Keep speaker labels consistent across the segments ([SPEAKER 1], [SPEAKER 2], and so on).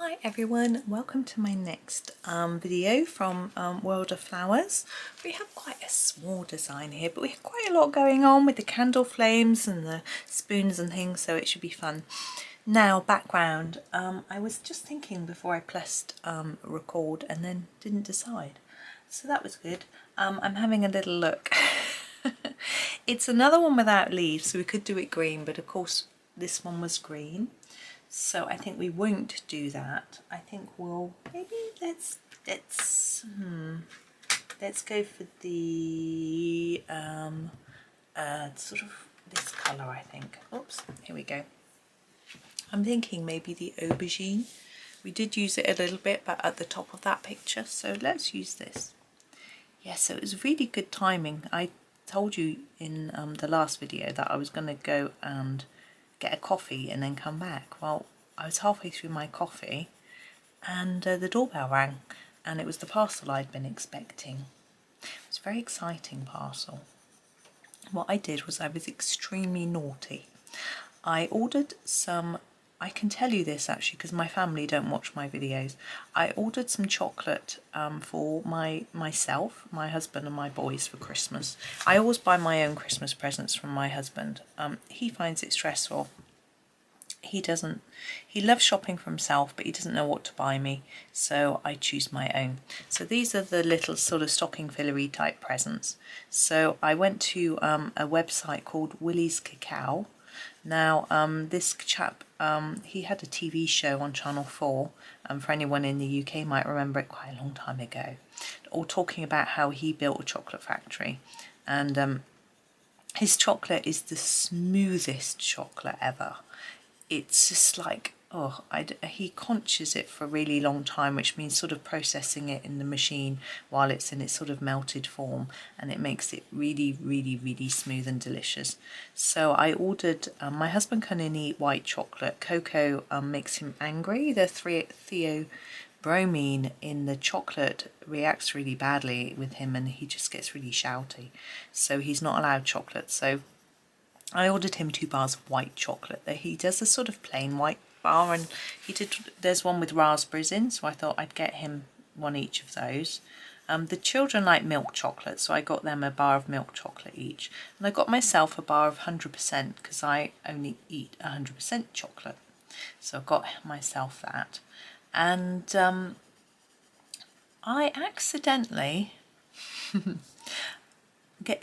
[SPEAKER 1] Hi everyone, welcome to my next video from World of Flowers. We have quite a small design here, but we have quite a lot going on with the candle flames and the spoons and things, so it should be fun. Now, background, I was just thinking before I pressed record and then didn't decide, so that was good. I'm having a little look. It's another one without leaves, so we could do it green, but of course this one was green. So I think we won't do that. I think we'll maybe let's go for the sort of this colour, I think. Oops, here we go. I'm thinking maybe the Aubergine. We did use it a little bit, but at the top of that picture. So let's use this. Yeah, so it was really good timing. I told you in the last video that I was going to go and get a coffee and then come back. Well, I was halfway through my coffee and the doorbell rang, and it was the parcel I'd been expecting. It was a very exciting parcel. What I did was I was extremely naughty. I ordered some, I can tell you this actually because my family don't watch my videos. I ordered some chocolate for myself, my husband and my boys for Christmas. I always buy my own Christmas presents from my husband. He finds it stressful. He loves shopping for himself, but he doesn't know what to buy me, so I choose my own. So these are the little sort of stocking fillery type presents. So I went to a website called Willie's Cacao. Now this chap, he had a TV show on Channel 4, and for anyone in the UK might remember it quite a long time ago, all talking about how he built a chocolate factory, and his chocolate is the smoothest chocolate ever. It's just like, oh, he conches it for a really long time, which means sort of processing it in the machine while it's in its sort of melted form, and it makes it really, really, really smooth and delicious. So I ordered, my husband can only eat white chocolate. Cocoa makes him angry. The theobromine in the chocolate reacts really badly with him, and he just gets really shouty. So he's not allowed chocolate. So I ordered him 2 bars of white chocolate. He does a sort of plain white bar, and there's one with raspberries in, so I thought I'd get him one each of those. The children like milk chocolate, so I got them a bar of milk chocolate each. And I got myself a bar of 100% because I only eat 100% chocolate. So I got myself that. And I accidentally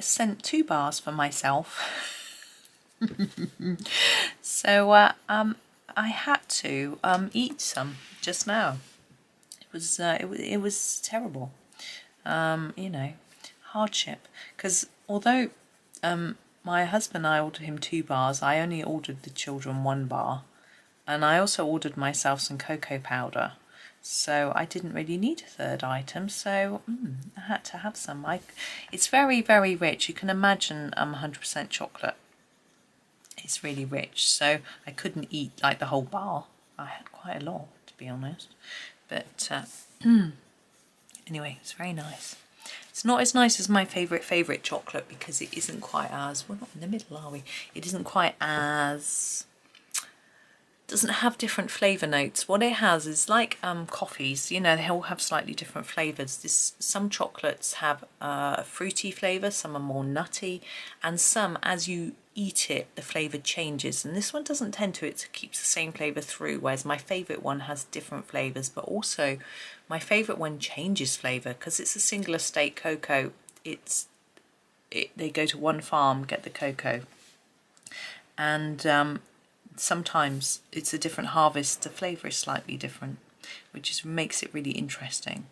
[SPEAKER 1] sent 2 bars for myself. So I had to eat some just now. It was terrible. You know, hardship. Because although my husband and I ordered him 2 bars, I only ordered the children 1 bar, and I also ordered myself some cocoa powder. So I didn't really need a 3rd item, so I had to have some. It's very, very rich. You can imagine 100% chocolate. It's really rich, so I couldn't eat like the whole bar. I had quite a lot, to be honest, but anyway, it's very nice. It's not as nice as my favourite chocolate because it isn't quite as, we're not in the middle, are we? It isn't quite as, doesn't have different flavour notes. What it has is like coffees, you know, they all have slightly different flavours. Some chocolates have a fruity flavour, some are more nutty, and some, as you eat it, the flavour changes, and this one doesn't tend to. It keeps the same flavour through, whereas my favourite one has different flavours, but also my favourite one changes flavour because it's a single estate cocoa. They go to one farm, get the cocoa, and sometimes it's a different harvest, the flavour is slightly different, which makes it really interesting.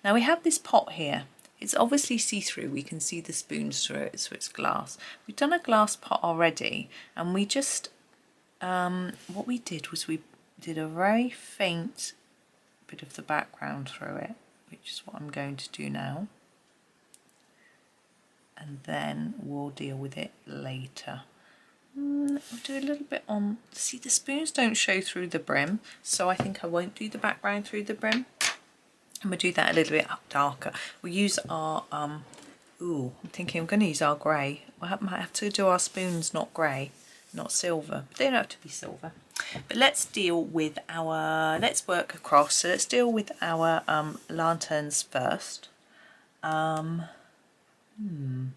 [SPEAKER 1] Now we have this pot here. It's obviously see-through, we can see the spoons through it, so it's glass. We've done a glass pot already, and we just, what we did was we did a very faint bit of the background through it, which is what I'm going to do now. And then we'll deal with it later. We'll do a little bit on, see the spoons don't show through the brim, so I think I won't do the background through the brim. And we'll do that a little bit darker. We'll use our, I'm thinking I'm going to use our grey. We might have to do our spoons not grey. not silver. They don't have to be silver. But let's deal with our, let's work across. So let's deal with our lanterns first. Black. I'm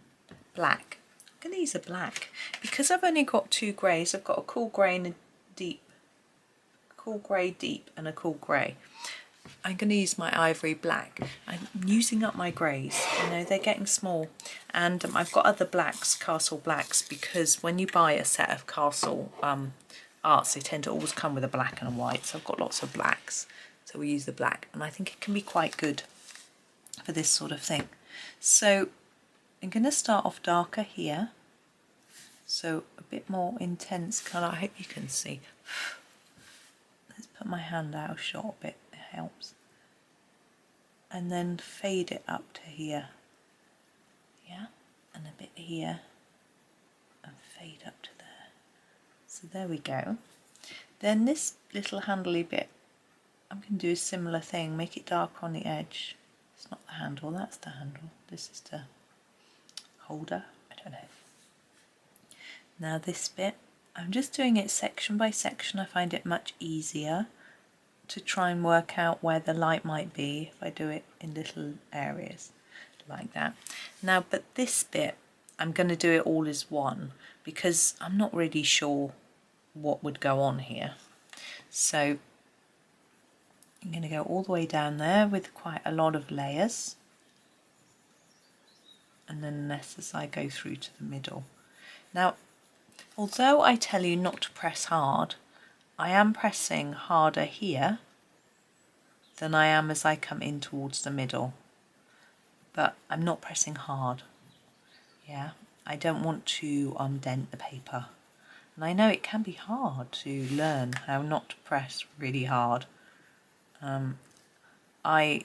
[SPEAKER 1] going to use a black. Because I've only got 2 greys, I've got a cool grey and a deep, cool grey deep and a cool grey. I'm going to use my Ivory Black. I'm using up my greys, you know, they're getting small. And I've got other blacks, castle blacks, because when you buy a set of castle arts, they tend to always come with a black and a white. So I've got lots of blacks, so we use the black. And I think it can be quite good for this sort of thing. So I'm going to start off darker here. So a bit more intense colour. I hope you can see. Let's put my hand out a short bit. Helps, and then fade it up to here, yeah, and a bit here, and fade up to there. So there we go. Then this little handly bit, I'm going to do a similar thing, make it dark on the edge. It's not the handle, that's the handle. This is the holder, I don't know. Now this bit, I'm just doing it section by section. I find it much easier to try and work out where the light might be if I do it in little areas like that. Now, but this bit, I'm going to do it all as one because I'm not really sure what would go on here. So I'm going to go all the way down there with quite a lot of layers, and then less as I go through to the middle. Now, although I tell you not to press hard, I am pressing harder here than I am as I come in towards the middle, but I'm not pressing hard. Yeah, I don't want to dent the paper, and I know it can be hard to learn how not to press really hard. I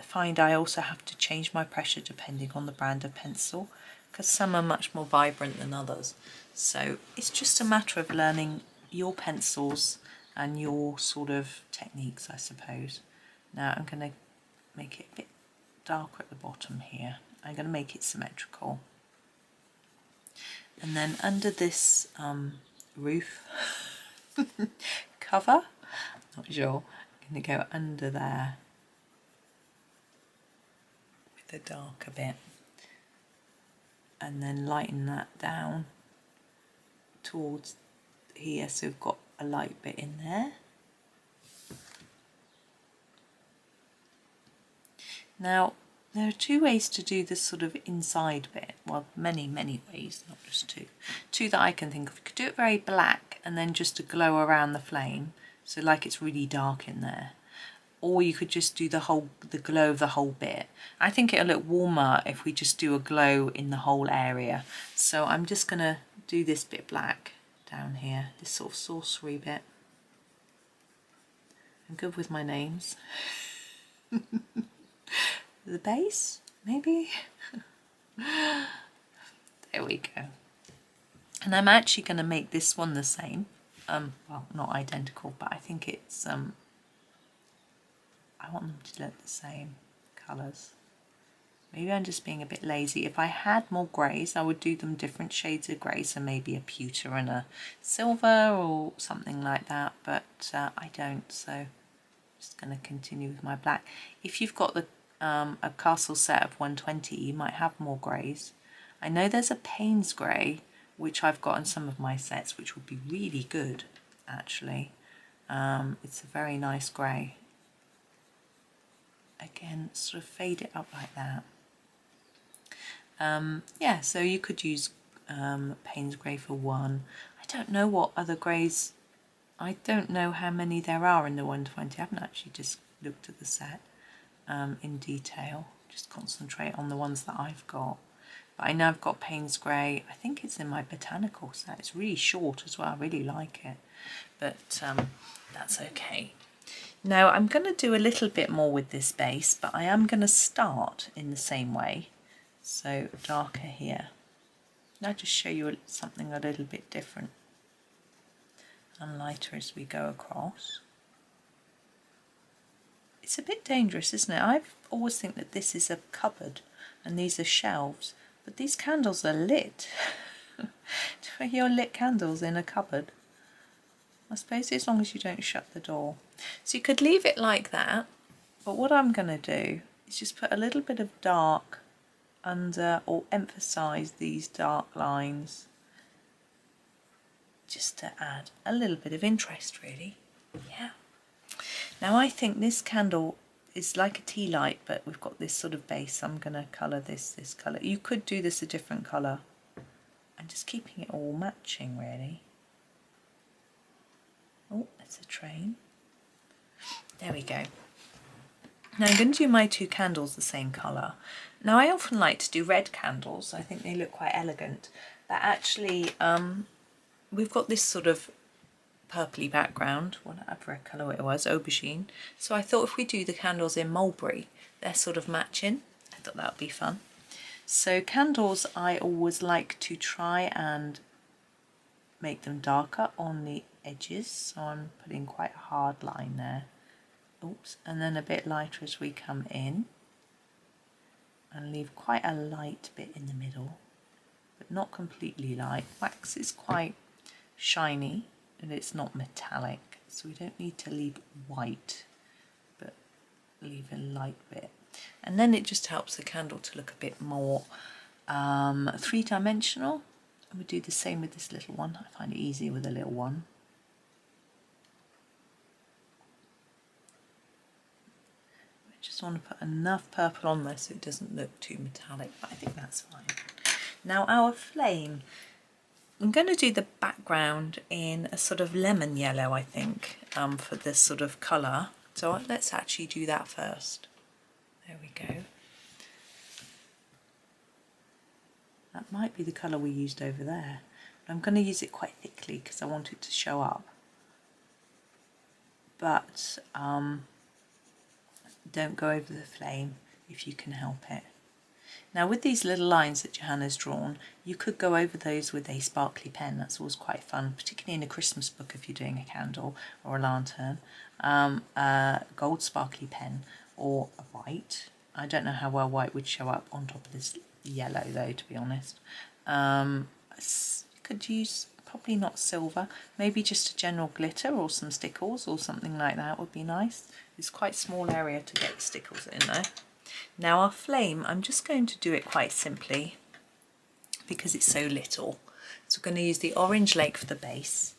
[SPEAKER 1] find I also have to change my pressure depending on the brand of pencil, because some are much more vibrant than others. So it's just a matter of learning your pencils and your sort of techniques, I suppose. Now I'm going to make it a bit darker at the bottom here. I'm going to make it symmetrical. And then under this roof cover, not sure, I'm going to go under there with the darker bit, and then lighten that down towards here, so we've got a light bit in there. Now there are 2 ways to do this sort of inside bit, well many ways, not just 2. 2 that I can think of. You could do it very black and then just a glow around the flame, so like it's really dark in there. Or you could just do the glow of the whole bit. I think it'll look warmer if we just do a glow in the whole area. So I'm just going to do this bit black down here, this sort of sorcery bit. I'm good with my names. The base, maybe? There we go. And I'm actually going to make this one the same. Well, not identical, but I think it's, I want them to look the same colours. Maybe I'm just being a bit lazy. If I had more greys, I would do them different shades of grey, so maybe a pewter and a silver or something like that, but I don't, so I'm just going to continue with my black. If you've got the a castle set of 120, you might have more greys. I know there's a Payne's grey, which I've got in some of my sets, which would be really good, actually. It's a very nice grey. Again, sort of fade it up like that. Yeah, so you could use Payne's grey for 1. I don't know what other greys, I don't know how many there are in the 120. I haven't actually just looked at the set in detail, just concentrate on the ones that I've got. But I know I've got Payne's grey. I think it's in my botanical set. It's really short as well, I really like it, but that's okay. Now I'm going to do a little bit more with this base, but I am going to start in the same way, so darker here. I'll just show you something a little bit different and lighter as we go across. It's a bit dangerous, isn't it? I always think that this is a cupboard and these are shelves, but these candles are lit. for your lit candles in a cupboard. I suppose as long as you don't shut the door. So you could leave it like that, but what I'm going to do is just put a little bit of dark under, or emphasize these dark lines, just to add a little bit of interest, really. Yeah. Now I think this candle is like a tea light, but we've got this sort of base. I'm going to colour this colour. You could do this a different colour, and just keeping it all matching, really. Oh, it's a train. There we go. Now I'm going to do my two candles the same colour. Now I often like to do red candles. I think they look quite elegant. But actually, we've got this sort of purpley background, whatever colour it was, aubergine. So I thought if we do the candles in mulberry, they're sort of matching. I thought that would be fun. So candles, I always like to try and make them darker on the edges. So I'm putting quite a hard line there. Oops, and then a bit lighter as we come in. And leave quite a light bit in the middle, but not completely light. Wax is quite shiny and it's not metallic, so we don't need to leave white, but leave a light bit. And then it just helps the candle to look a bit more three-dimensional. And we do the same with this little one. I find it easier with a little one. Just want to put enough purple on there so it doesn't look too metallic, but I think that's fine. Now our flame, I'm going to do the background in a sort of lemon yellow, I think, for this sort of colour. So let's actually do that first. There we go. That might be the colour we used over there. But I'm going to use it quite thickly because I want it to show up. But don't go over the flame if you can help it. Now with these little lines that Johanna's drawn, you could go over those with a sparkly pen. That's always quite fun, particularly in a Christmas book if you're doing a candle or a lantern. A gold sparkly pen or a white. I don't know how well white would show up on top of this yellow though, to be honest. Could use probably not silver, maybe just a general glitter or some stickles or something like that would be nice. It's quite a small area to get stickles in there. Now our flame, I'm just going to do it quite simply because it's so little. So we're going to use the orange lake for the base.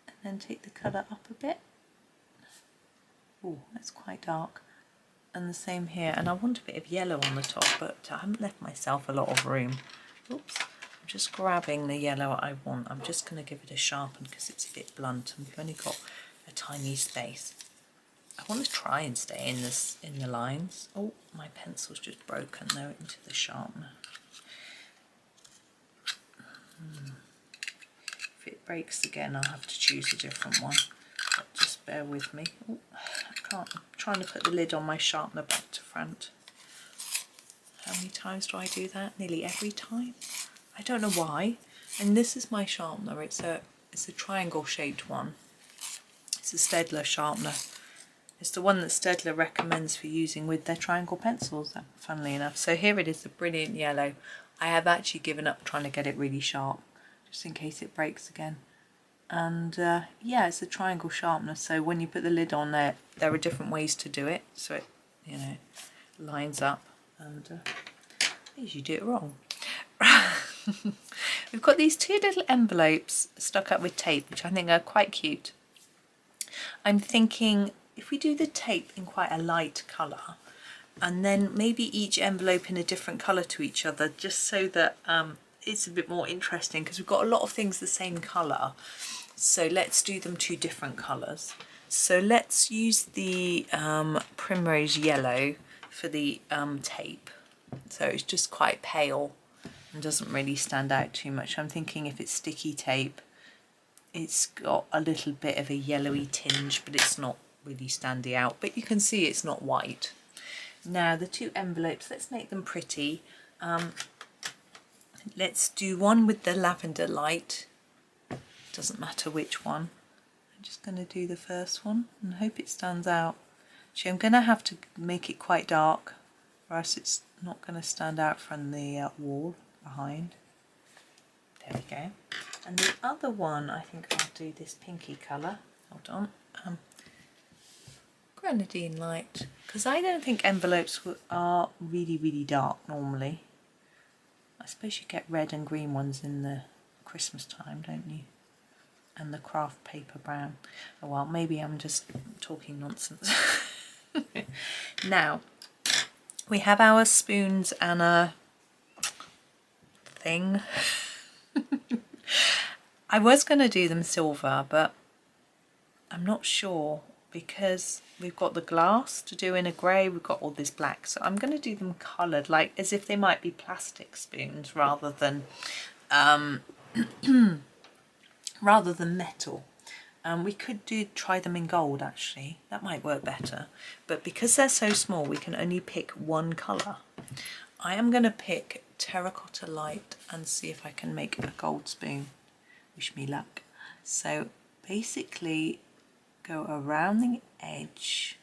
[SPEAKER 1] And then take the colour up a bit. Oh, that's quite dark. And the same here. And I want a bit of yellow on the top, but I haven't left myself a lot of room. Oops. I'm just grabbing the yellow I want. I'm just going to give it a sharpen because it's a bit blunt and we've only got a tiny space. I want to try and stay in the lines. Oh, my pencil's just broken though into the sharpener. If it breaks again, I'll have to choose a different one. But just bear with me. Oh, I can't. I'm trying to put the lid on my sharpener back to front. How many times do I do that? Nearly every time. I don't know why. And this is my sharpener. It's a triangle shaped one. It's a Staedtler sharpener. It's the one that Staedtler recommends for using with their triangle pencils, funnily enough. So here it is, the brilliant yellow. I have actually given up trying to get it really sharp, just in case it breaks again. And yeah, it's a triangle sharpener, so when you put the lid on there are different ways to do it, so it, you know, lines up, and I usually do it wrong. We've got these two little envelopes stuck up with tape, which I think are quite cute. I'm thinking if we do the tape in quite a light colour, and then maybe each envelope in a different colour to each other, just so that it's a bit more interesting, because we've got a lot of things the same colour. So let's do them two different colours. So let's use the Primrose Yellow for the tape. So it's just quite pale and doesn't really stand out too much. I'm thinking if it's sticky tape, it's got a little bit of a yellowy tinge, but it's not really standing out. But you can see it's not white. Now the two envelopes, let's make them pretty. Let's do one with the Lavender Light. Doesn't matter which one. I'm just going to do the first one and hope it stands out. Actually, I'm going to have to make it quite dark, or else it's not going to stand out from the wall behind. There we go. And the other one, I think I'll do this pinky colour. Hold on. Grenadine Light, because I don't think envelopes are really dark normally. I suppose you get red and green ones in the Christmas time, don't you? And the craft paper brown. Oh well, maybe I'm just talking nonsense. Now, we have our spoons and a thing. I was going to do them silver, but I'm not sure because we've got the glass to do in a grey, we've got all this black, so I'm going to do them coloured, like as if they might be plastic spoons rather than metal. We could try them in gold actually, that might work better, but because they're so small we can only pick one colour. I am going to pick Terracotta Light and see if I can make a gold spoon. Wish me luck. So basically go around the edge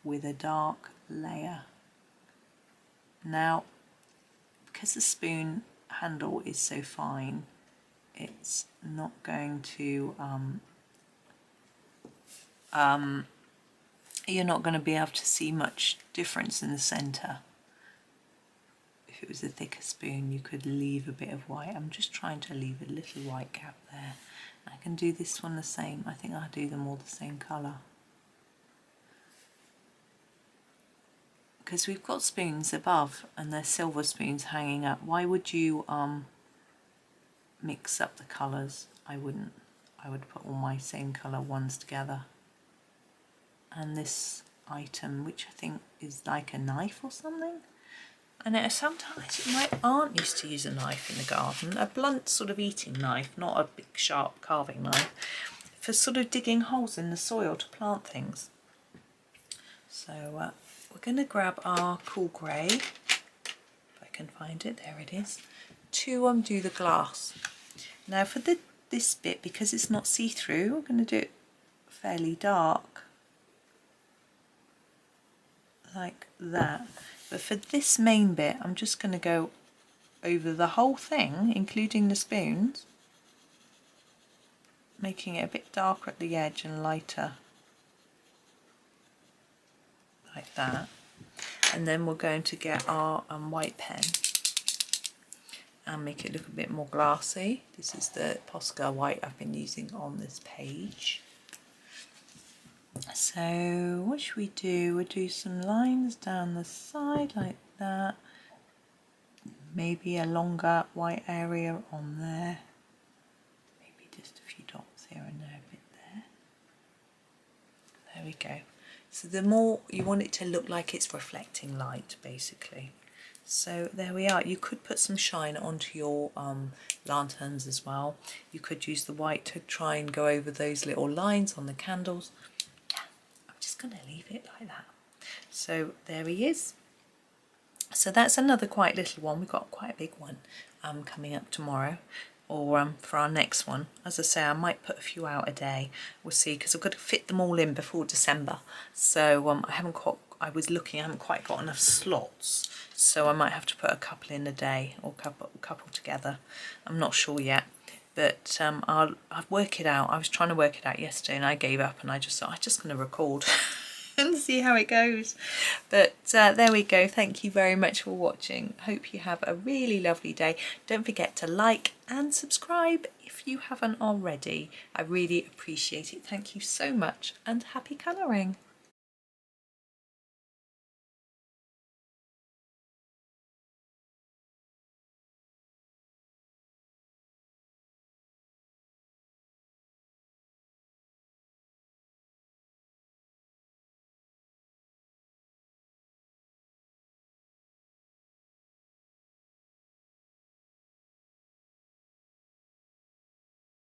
[SPEAKER 1] with a dark layer. Now, because the spoon handle is so fine, it's not going to you're not going to be able to see much difference in the center. If it was a thicker spoon, you could leave a bit of white. I'm just trying to leave a little white gap there. I can do this one the same. I think I'll do them all the same colour. Because we've got spoons above and they're silver spoons hanging up. Why would you mix up the colours? I wouldn't. I would put all my same colour ones together. And this item, which I think is like a knife or something. And sometimes my aunt used to use a knife in the garden, a blunt sort of eating knife, not a big sharp carving knife, for sort of digging holes in the soil to plant things. So we're going to grab our cool grey, if I can find it, there it is, to undo the glass. Now for this bit, because it's not see-through, we're going to do it fairly dark, like that. But for this main bit, I'm just going to go over the whole thing, including the spoons, making it a bit darker at the edge and lighter, like that. And then we're going to get our white pen and make it look a bit more glassy. This is the Posca white I've been using on this page. So what should we do? We'll do some lines down the side like that. Maybe a longer white area on there. Maybe just a few dots here and there, a bit there. There we go. So the more you want it to look like it's reflecting light, basically. So there we are. You could put some shine onto your lanterns as well. You could use the white to try and go over those little lines on the candles. Going to leave it like that. So there he is. So that's another quite little one. We've got quite a big one coming up tomorrow, or for our next one. As I say, I might put a few out a day. We'll see, because I've got to fit them all in before December. So I haven't quite got enough slots. So I might have to put a couple in a day, or couple together. I'm not sure yet. But I'll work it out. I was trying to work it out yesterday and I gave up, and I just thought I'm just going to record and see how it goes. But there we go. Thank you very much for watching. Hope you have a really lovely day. Don't forget to like and subscribe if you haven't already. I really appreciate it. Thank you so much, and happy colouring.